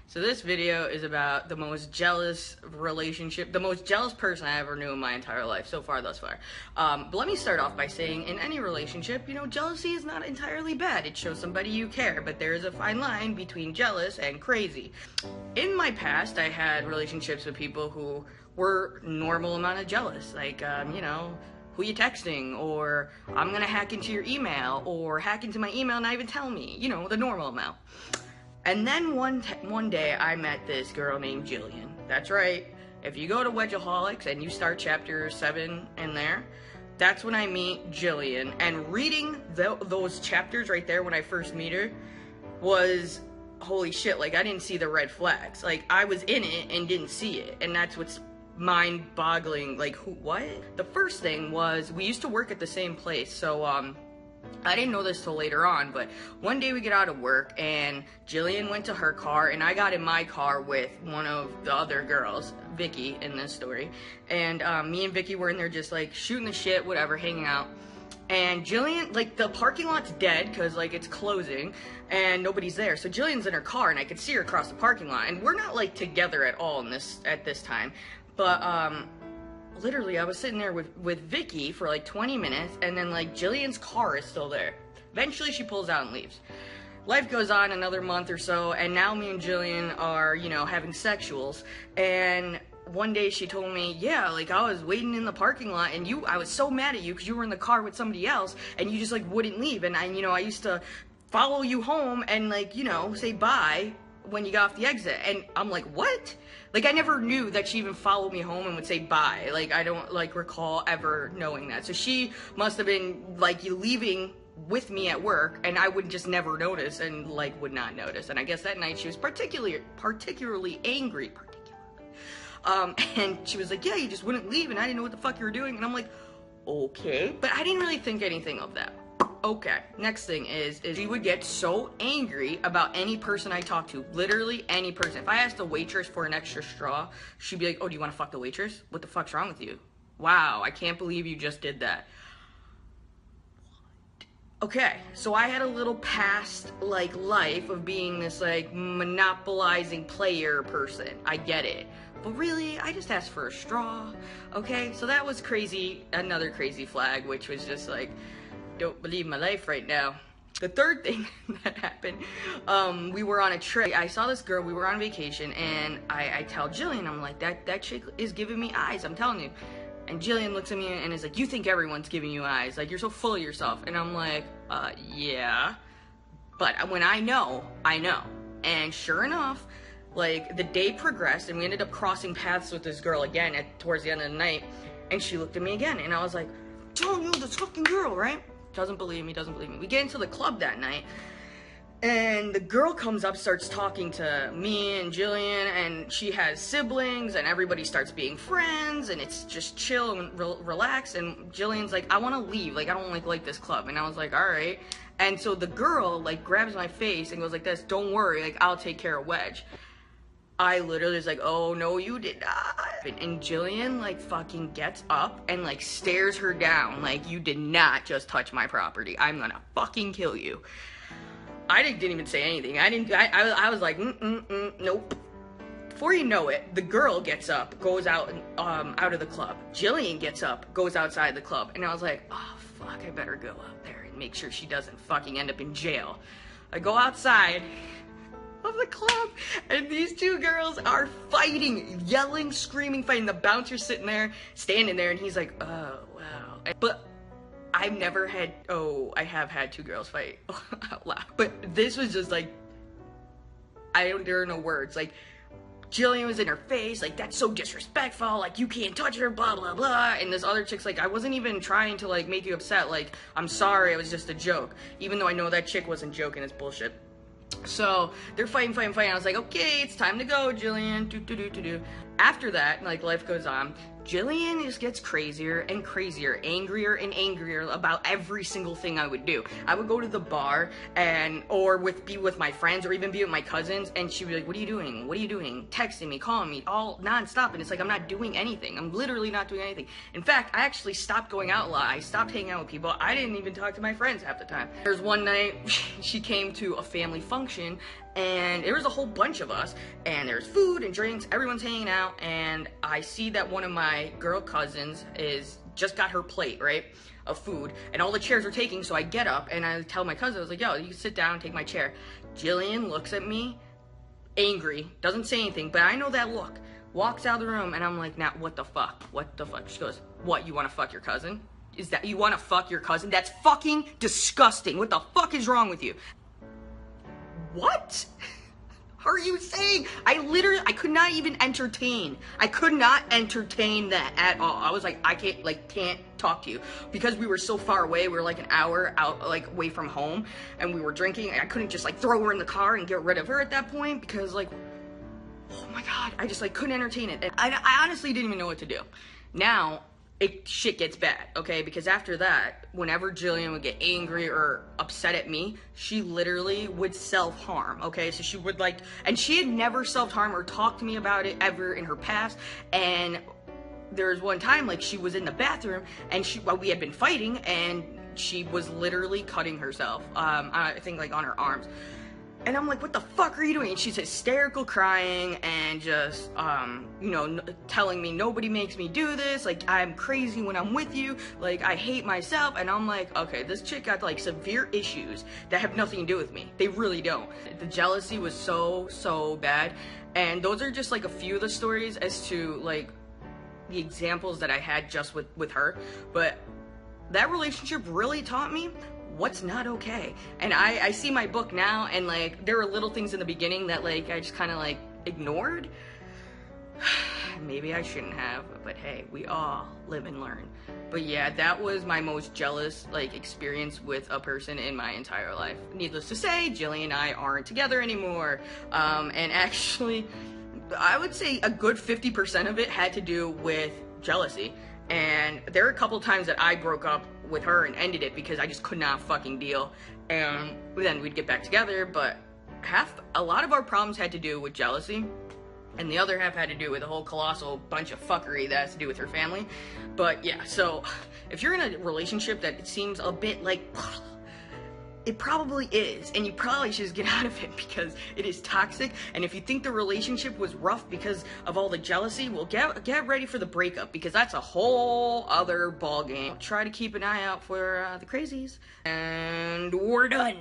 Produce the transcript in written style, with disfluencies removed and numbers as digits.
So this video is about the most jealous relationship, the most jealous person I ever knew in my entire life, so far, thus far. But let me start off by saying, in any relationship, you know, jealousy is not entirely bad. It shows somebody you care, but there is a fine line between jealous and crazy. In my past, I had relationships with people who were normal amount of jealous, like, you know, who you texting, or I'm gonna hack into your email, or hack into my email and not even tell me, you know, the normal amount. And then one day I met this girl named Jillian. That's right. If you go to Wedgaholics and you start chapter 7 in there, that's when I meet Jillian. And reading those chapters right there when I first meet her was, holy shit, like I didn't see the red flags. Like I was in it and didn't see it. And that's what's mind-boggling. Like, what? The first thing was, we used to work at the same place, so I didn't know this till later on, but one day we get out of work and Jillian went to her car and I got in my car with one of the other girls, Vicky, in this story. And me and Vicky were in there just like shooting the shit, whatever, hanging out. And Jillian, like, the parking lot's dead because like it's closing and nobody's there. So Jillian's in her car and I could see her across the parking lot, and we're not like together at all at this time. But literally, I was sitting there with Vicky for like 20 minutes, and then like Jillian's car is still there. Eventually, she pulls out and leaves. Life goes on another month or so, and now me and Jillian are, you know, having sexuals. And one day she told me, yeah, like I was waiting in the parking lot, and I was so mad at you because you were in the car with somebody else, and you just like wouldn't leave. And I used to follow you home and like, you know, say bye when you got off the exit. And I'm like, what? Like, I never knew that she even followed me home and would say bye. Like, I don't, like, recall ever knowing that. So she must have been, like, leaving with me at work, and I would just never notice and, like, would not notice. And I guess that night she was particularly angry, and she was like, yeah, you just wouldn't leave, and I didn't know what the fuck you were doing. And I'm like, okay. But I didn't really think anything of that. Okay, next thing is she would get so angry about any person I talked to, literally any person. If I asked the waitress for an extra straw, she'd be like, oh, do you want to fuck the waitress? What the fuck's wrong with you? Wow, I can't believe you just did that. Okay, so I had a little past, like, life of being this, like, monopolizing player person. I get it. But really, I just asked for a straw, okay? So that was crazy, another crazy flag, which was just like, don't believe my life right now. The third thing that happened, we were on a trip. I saw this girl, we were on vacation, and I tell Jillian, I'm like, that chick is giving me eyes, I'm telling you. And Jillian looks at me and is like, you think everyone's giving you eyes, like you're so full of yourself. And I'm like, yeah, but when I know. And sure enough, like the day progressed and we ended up crossing paths with this girl again towards the end of the night, and she looked at me again and I was like, telling you, this fucking girl, right? Doesn't believe me. We get into the club that night, and the girl comes up, starts talking to me and Jillian, and she has siblings, and everybody starts being friends, and it's just chill and relaxed, and Jillian's like, I want to leave, like, I don't like this club, and I was like, all right. And so the girl, like, grabs my face and goes like this, don't worry, like, I'll take care of Wedge. I literally was like, oh, no, you did not. And Jillian, like, fucking gets up and, like, stares her down. Like, you did not just touch my property. I'm gonna fucking kill you. I didn't even say anything. I was like, nope. Before you know it, the girl gets up, goes out of the club. Jillian gets up, goes outside the club. And I was like, oh, fuck, I better go out there and make sure she doesn't fucking end up in jail. I go outside of the club, and these two girls are fighting, yelling, screaming, fighting. The bouncer's sitting there, standing there, and he's like, oh, wow. But I've never had, I have had two girls fight out loud. But this was just like, there are no words. Like, Jillian was in her face, like, that's so disrespectful, like, you can't touch her, blah, blah, blah. And this other chick's like, I wasn't even trying to, like, make you upset. Like, I'm sorry, it was just a joke. Even though I know that chick wasn't joking, it's bullshit. So they're fighting. I was like, okay, it's time to go, Jillian. After that, like, life goes on. Jillian just gets crazier and crazier, angrier and angrier about every single thing I would do. I would go to the bar or be with my friends, or even be with my cousins, and she'd be like, what are you doing? What are you doing? Texting me, calling me, all nonstop. And it's like, I'm not doing anything. I'm literally not doing anything. In fact, I actually stopped going out a lot. I stopped hanging out with people. I didn't even talk to my friends half the time. There's one night, she came to a family function, and there was a whole bunch of us, and there's food and drinks, everyone's hanging out, and I see that one of my girl cousins just got her plate, right, of food, and all the chairs are taking, so I get up, and I tell my cousin, I was like, yo, you can sit down and take my chair. Jillian looks at me, angry, doesn't say anything, but I know that look, walks out of the room, and I'm like, now, what the fuck? What the fuck? She goes, what, you want to fuck your cousin? Is that, you want to fuck your cousin? That's fucking disgusting. What the fuck is wrong with you? What are you saying? I could not even entertain. I could not entertain that at all. I was like, I can't talk to you. Because we were so far away, we were like an hour out, like away from home, and we were drinking, and I couldn't just like throw her in the car and get rid of her at that point, because like, oh my God, I just like couldn't entertain it. And I honestly didn't even know what to do. Now, shit gets bad, okay? Because after that, whenever Jillian would get angry or upset at me, she literally would self-harm, okay? So she would like, and she had never self-harmed or talked to me about it ever in her past. And there was one time, like, she was in the bathroom, and we had been fighting, and she was literally cutting herself, I think like on her arms. And I'm like, what the fuck are you doing? And she's hysterical crying and just, you know, telling me nobody makes me do this. Like, I'm crazy when I'm with you. Like, I hate myself. And I'm like, okay, this chick got like severe issues that have nothing to do with me. They really don't. The jealousy was so bad. And those are just like a few of the stories as to like the examples that I had just with her. But that relationship really taught me what's not okay. And I see my book now, and like there were little things in the beginning that like I just kind of like ignored. Maybe I shouldn't have, but hey, we all live and learn. But yeah, that was my most jealous like experience with a person in my entire life. Needless to say, Jillian and I aren't together anymore. And actually, I would say a good 50% of it had to do with jealousy. And there were a couple times that I broke up with her and ended it because I just could not fucking deal. And then we'd get back together, but a lot of our problems had to do with jealousy, and the other half had to do with a whole colossal bunch of fuckery that has to do with her family. But yeah, so if you're in a relationship that it seems a bit like, it probably is, and you probably should just get out of it because it is toxic. And if you think the relationship was rough because of all the jealousy, well, get ready for the breakup, because that's a whole other ball game. Try to keep an eye out for the crazies, and we're done.